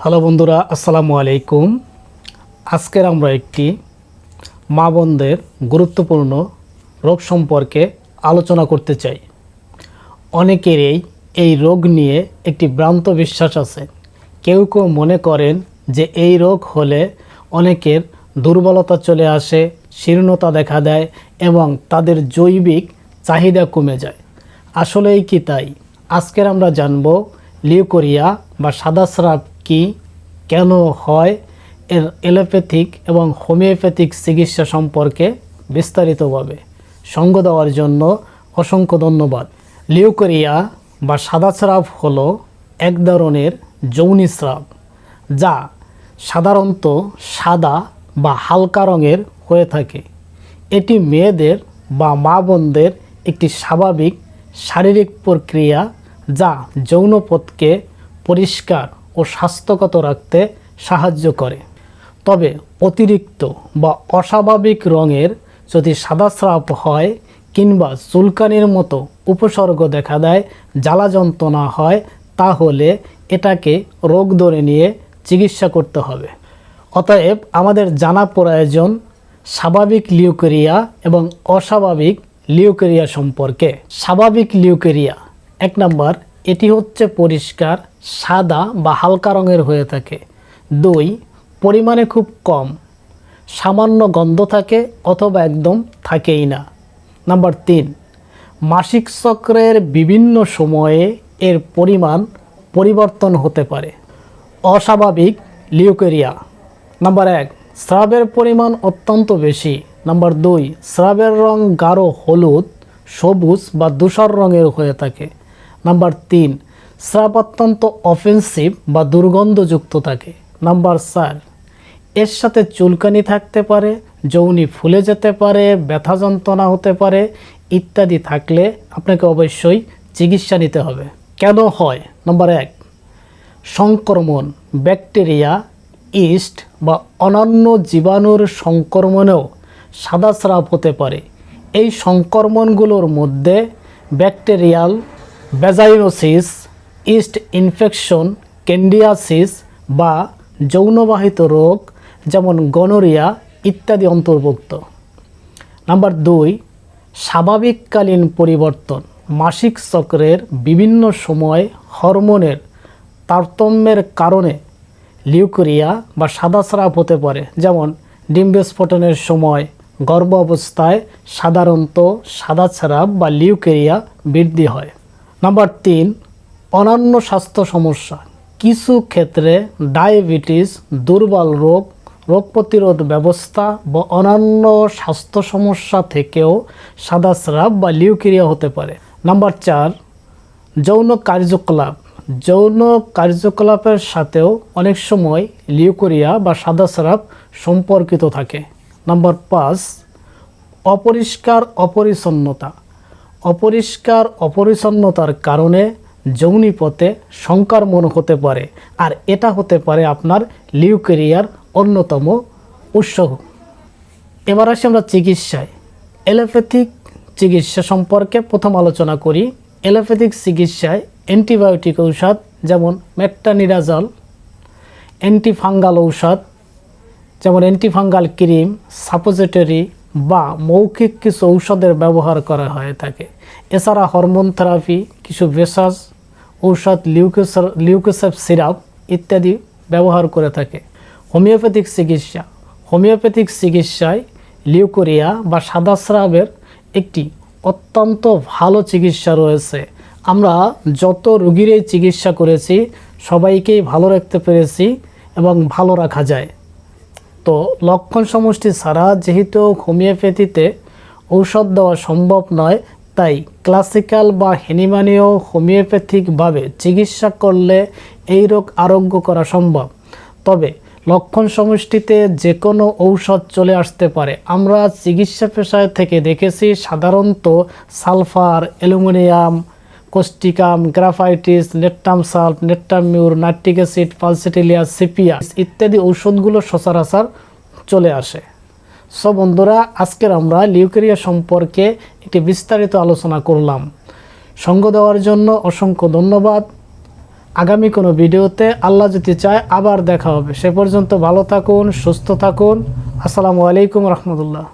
Hello বন্ধুরা, আসসালামু আলাইকুম। আজকের আমরা একটি মা বোনদের গুরুত্বপূর্ণ রোগ সম্পর্কে আলোচনা করতে চাই। অনেকেরই এই রোগ নিয়ে একটি ভ্রান্ত বিশ্বাস আছে। কেউ কেউ মনে করেন যে এই রোগ হলে অনেকের দুর্বলতা চলে আসে, শীর্ণতা দেখা দেয় এবং তাদের জৈবিক চাহিদা কমে যায়। আসলেই কি তাই? আজকের আমরা জানব লিউকোরিয়া বা সাদা স্রাব কি, কেন হয়, এর এলোপ্যাথিক এবং হোমিওপ্যাথিক চিকিৎসা সম্পর্কে বিস্তারিতভাবে। সঙ্গ দেওয়ার জন্য অসংখ্য ধন্যবাদ। লিউকোরিয়া বা সাদা স্রাব হলো এক ধরনের যৌনিস্রাব যা সাধারণত সাদা বা হালকা রঙের হয়ে থাকে। এটি মেয়েদের বা মা বোনদের একটি স্বাভাবিক শারীরিক প্রক্রিয়া যা যৌনপথকে পরিষ্কার ও স্বাস্থ্যগত রাখতে সাহায্য করে। তবে অতিরিক্ত বা অস্বাভাবিক রঙের যদি সাদা স্রাব হয় কিংবা চুলকানির মতো উপসর্গ দেখা দেয়, জ্বালা যন্ত্রণা হয়, তাহলে এটাকে রোগ ধরে নিয়ে চিকিৎসা করতে হবে। অতএব আমাদের জানা প্রয়োজন স্বাভাবিক লিউকোরিয়া এবং অস্বাভাবিক লিউকোরিয়া সম্পর্কে। স্বাভাবিক লিউকোরিয়া, 1 নম্বর, এটি হচ্ছে পরিষ্কার সাদা বা হালকা রঙের হয়ে থাকে। 2, পরিমাণে খুব কম, সামান্য গন্ধ থাকে অথবা একদম থাকেই না। নাম্বার 3, মাসিক চক্রের বিভিন্ন সময়ে এর পরিমাণ পরিবর্তন হতে পারে। অস্বাভাবিক লিউকোরিয়া, নাম্বার 1, স্রাবের পরিমাণ অত্যন্ত বেশি। নাম্বার 2, স্রাবের রং গাঢ় হলুদ, সবুজ বা ধূসর রঙের হয়ে থাকে। নাম্বার 3, স্রাব অত্যন্ত অফেন্সিভ বা দুর্গন্ধযুক্ত থাকে। নাম্বার 4, এর সাথে চুলকানি থাকতে পারে, যৌনি ফুলে যেতে পারে, ব্যথা যন্ত্রণা হতে পারে ইত্যাদি থাকলে আপনাকে অবশ্যই চিকিৎসা নিতে হবে। কেন হয়? নাম্বার 1, সংক্রমণ, ব্যাকটেরিয়া, ইস্ট বা অন্যান্য জীবাণুর সংক্রমণেও সাদা স্রাব হতে পারে। এই সংক্রমণগুলোর মধ্যে bacterial vaginosis, yeast infection, candidiasis বা যৌনবাহিত রোগ যেমন গনোরিয়া ইত্যাদি অন্তর্ভুক্ত। নাম্বার 2, স্বাভাবিককালীন পরিবর্তন, মাসিক চক্রের বিভিন্ন সময় হরমোনের তারতম্যের কারণে লিউকোরিয়া বা সাদা স্রাব হতে পারে। যেমন ডিম্বস্ফোটনের সময়, গর্ভ অবস্থায় সাধারণত সাদা স্রাব বা লিউকোরিয়া বৃদ্ধি হয়। নাম্বার 3, অন্যান্য স্বাস্থ্য সমস্যা, কিছু ক্ষেত্রে ডায়াবেটিস, দুর্বল রোগ, রোগ প্রতিরোধ ব্যবস্থা বা অন্যান্য স্বাস্থ্য সমস্যা থেকেও সাদা স্রাব বা লিউকোরিয়া হতে পারে। নাম্বার 4, যৌন কার্যকলাপ, যৌন কার্যকলাপের সাথেও অনেক সময় লিউকোরিয়া বা সাদা স্রাব সম্পর্কিত থাকে। নাম্বার 5, অপরিষ্কার অপরিচ্ছন্নতা, অপরিষ্কার অপরিচ্ছন্নতার কারণে যৌনিপথে সংক্রমণ হতে পারে, আর এটা হতে পারে আপনার লিউকোরিয়ার অন্যতম উৎস। এবার আসি আমরা চিকিৎসায়। এলোপ্যাথিক চিকিৎসা সম্পর্কে প্রথম আলোচনা করি। এলোপ্যাথিক চিকিৎসায় অ্যান্টিবায়োটিক ঔষধ যেমন মেট্রোনিডাজল, অ্যান্টিফাঙ্গাল ঔষধ যেমন অ্যান্টিফাঙ্গাল ক্রিম, সাপোজিটরি বা মৌখিক কিছু ঔষধের ব্যবহার করা হয়ে থাকে। এছাড়া হরমোন থেরাপি, কিছু ভেষজ ঔষধ, লিউকোসেপ সিরাপ ইত্যাদি ব্যবহার করে থাকে। হোমিওপ্যাথিক চিকিৎসা, হোমিওপ্যাথিক চিকিৎসায় লিউকোরিয়া বা সাদা স্রাবের একটি অত্যন্ত ভালো চিকিৎসা রয়েছে। আমরা যত রোগীরই চিকিৎসা করেছি সবাইকেই ভালো রাখতে পেরেছি এবং ভালো রাখা যায়। তো লক্ষণ সমষ্টি ছাড়া যেহেতু হোমিওপ্যাথিতে ঔষধ দেওয়া সম্ভব নয়, তাই ক্লাসিক্যাল বা হ্যানিম্যানীয় হোমিওপ্যাথিকভাবে চিকিৎসা করলে এই রোগ আরোগ্য করা সম্ভব। তবে লক্ষণ সমষ্টিতে যে কোনো ঔষধ চলে আসতে পারে। আমরা চিকিৎসা পেশায় থেকে দেখেছি সাধারণত sulphur, aluminium, causticum, graphites, natrum sulph, natrum mur, nitric acid, pulsatilla, sepia ইত্যাদি ঔষধগুলো সচরাচর চলে আসে। সো বন্ধুরা, আজকের আমরা লিউকোরিয়া সম্পর্কে একটি বিস্তারিত আলোচনা করলাম। সঙ্গ দেওয়ার জন্য অসংখ্য ধন্যবাদ। আগামী কোনো ভিডিওতে আল্লাহ যদি চায় আবার দেখা হবে। সে পর্যন্ত ভালো থাকুন, সুস্থ থাকুন। আসসালামু আলাইকুম রহমতুল্লাহ।